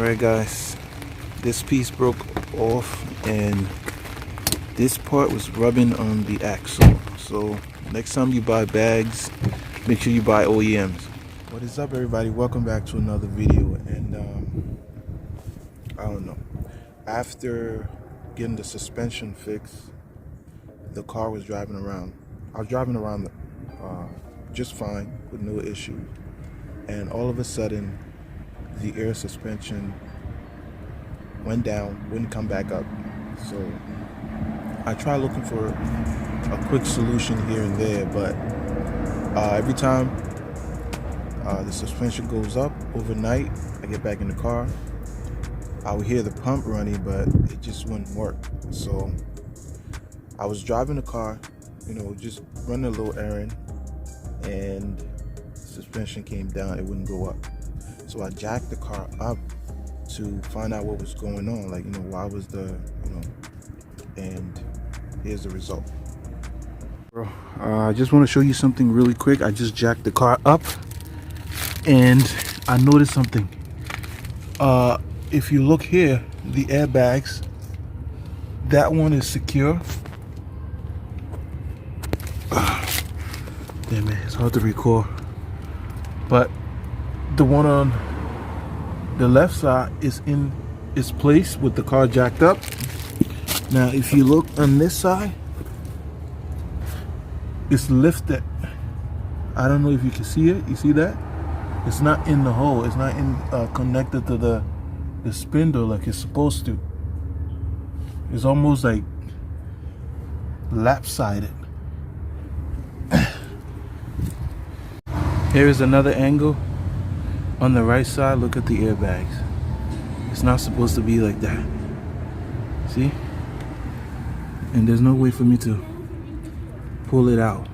Alright guys, this piece broke off and this part was rubbing on the axle. So next time you buy bags, make sure you buy OEMs. What is up everybody, welcome back to another video. And I don't know, after getting the suspension fixed, the car was driving around. I was driving around just fine with no issue, and all of a sudden the air suspension went down, wouldn't come back up. So I tried looking for a quick solution here and there, but every time the suspension goes up overnight, I get back in the car, I would hear the pump running, but it just wouldn't work. So I was driving the car, just running a little errand, and suspension came down, it wouldn't go up. So I jacked the car up to find out what was going on, why was and here's the result. Bro, I just want to show you something really quick. I just jacked the car up and I noticed something. If you look here, the airbags, that one is secure. Damn it, it's hard to record. But the one on the left side is in its place with the car jacked up. Now if you look on this side, it's lifted. I don't know if you can see it. You see that? It's not in the hole. It's not in connected to the spindle like it's supposed to. It's almost like lap-sided. Here is another angle. On the right side, look at the airbags. It's not supposed to be like that. See? And there's no way for me to pull it out.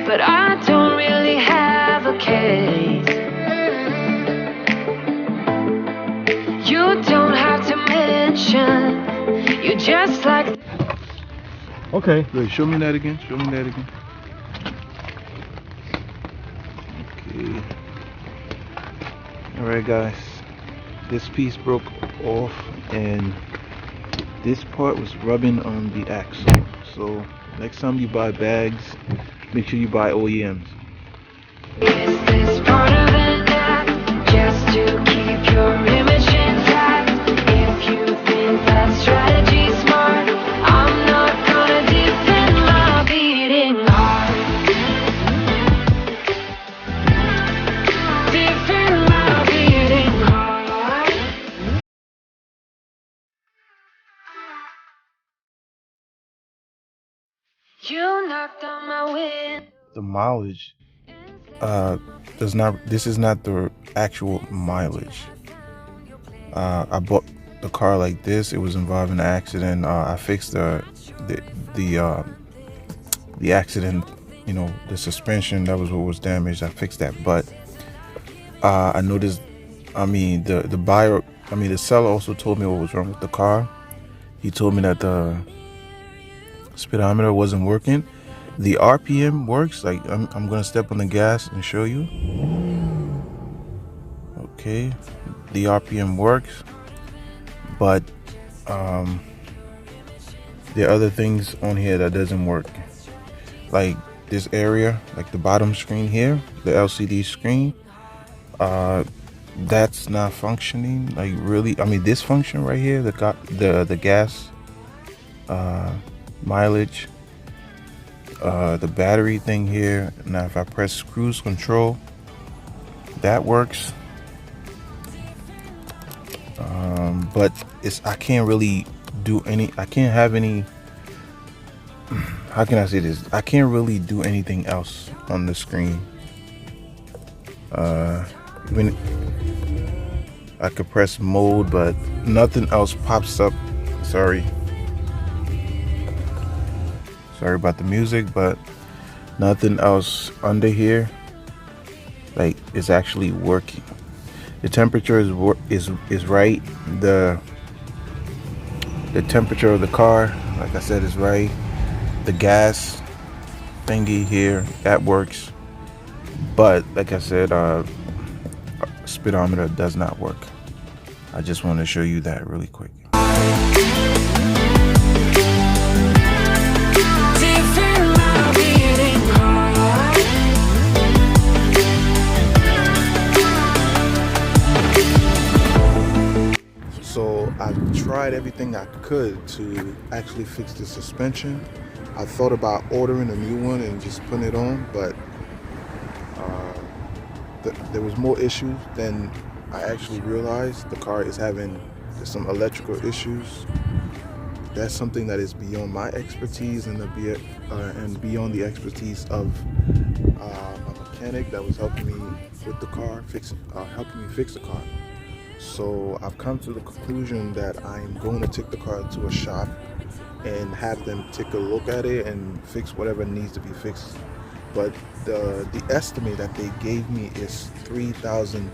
But I don't really have a case. You don't have to mention. You just like. Okay, wait, show me that again. Show me that again. Okay. Alright guys, this piece broke off and this part was rubbing on the axle. So next time you buy bags, make sure you buy OEMs. Is this part of an act just to keep your image intact? If you think that strategy's smart, I'm not gonna defend my beating heart. Defend my beating heart. You knocked on my window. The mileage this is not the actual mileage. I bought the car like this. It was involved in an accident. I fixed the accident, the suspension, that was what was damaged. I fixed that, but I noticed, the buyer, the seller also told me what was wrong with the car. He told me that the speedometer wasn't working. The RPM works. I'm gonna step on the gas and show you. Okay, the RPM works, but there are other things on here that doesn't work. Like this area, like the bottom screen here, the LCD screen, that's not functioning. Like really, this function right here, the gas mileage. The battery thing here. Now if I press cruise control, that works, but I can't really do any, I can't have any, how can I say this, I can't really do anything else on the screen. When I could press mode, but nothing else pops up. Sorry. Sorry about the music, but nothing else under here like is actually working. The temperature is right. The temperature of the car, like I said, is right. The gas thingy here, that works. But like I said, speedometer does not work. I just want to show you that really quick. So I tried everything I could to actually fix the suspension. I thought about ordering a new one and just putting it on, but there was more issues than I actually realized. The car is having some electrical issues. That's something that is beyond my expertise and beyond the expertise of a mechanic that was helping me with the car, helping me fix the car. So I've come to the conclusion that I'm going to take the car to a shop and have them take a look at it and fix whatever needs to be fixed. But the estimate that they gave me is $3,000,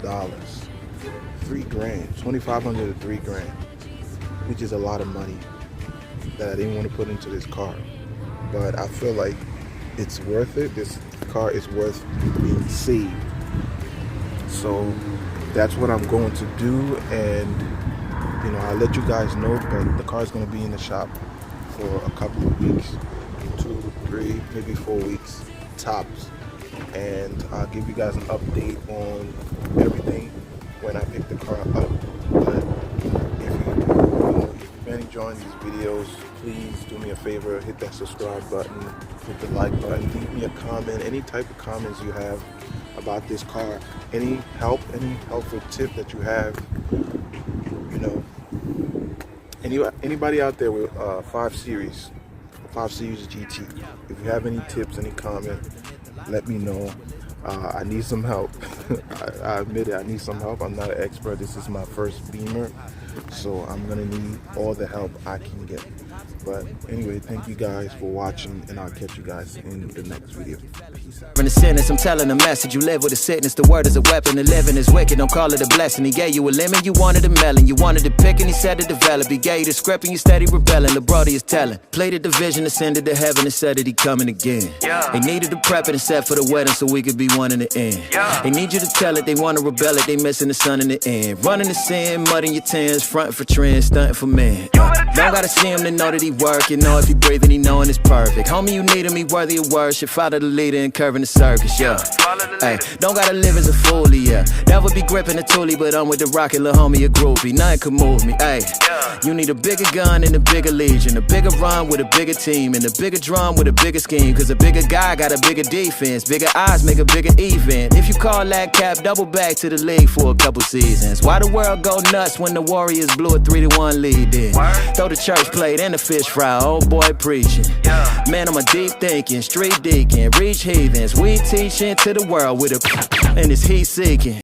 $3 grand, $2,500 to $3 grand, which is a lot of money that I didn't want to put into this car. But I feel like it's worth it. This car is worth being saved. So that's what I'm going to do, and I'll let you guys know. But the car is going to be in the shop for a couple of weeks, 2, 3, maybe 4 weeks tops, and I'll give you guys an update on everything when I pick the car up. But if you've been enjoying these videos, please do me a favor, hit that subscribe button, hit the like button, leave me a comment, any type of comments you have about this car, any helpful tip that you have, anybody out there with 5 Series GT, if you have any tips, any comment, let me know. I need some help. I admit it, I need some help. I'm not an expert. This is my first Beamer, so I'm gonna need all the help I can get. But anyway, thank you guys for watching, and I'll catch you guys in the next video. Peace out. In a sentence, I'm telling a message. You live with a sickness. The word is a weapon. The living is wicked. Don't call it a blessing. He gave you a lemon. You wanted a melon. You wanted to pick, and he said to develop. He gave you the script, and you steady rebelling. LeBrody is telling. Played the division, ascended to heaven, and said that he coming again. They needed to prep it and set for the wedding so we could be one in the end. They need you to tell it. They want to rebel it. They missing the sun in the end. Running the sin, mudding your tens, fronting for trends, stunting for men. Don't gotta see him to know that he work. You know if he breathing, he knowing it's perfect. Homie, you need him, he worthy of worship. Follow the leader and curving the circus, Hey, don't gotta live as a foolie, Never be gripping a toolie, but I'm with the rocket, lil' homie, a groupie. Nothing could move me, You need a bigger gun and a bigger legion, a bigger run with a bigger team, and a bigger drum with a bigger scheme. Cause a bigger guy got a bigger defense, bigger eyes make a bigger event. If you call that cap, double back to the league for a couple seasons. Why the world go nuts when the Warriors blew a 3-1 lead in? Throw the church plate and the fish fry, old boy preaching. Man, I'm a deep thinking, street deacon, reach heathens. We teaching to the world with a and it's heat seeking.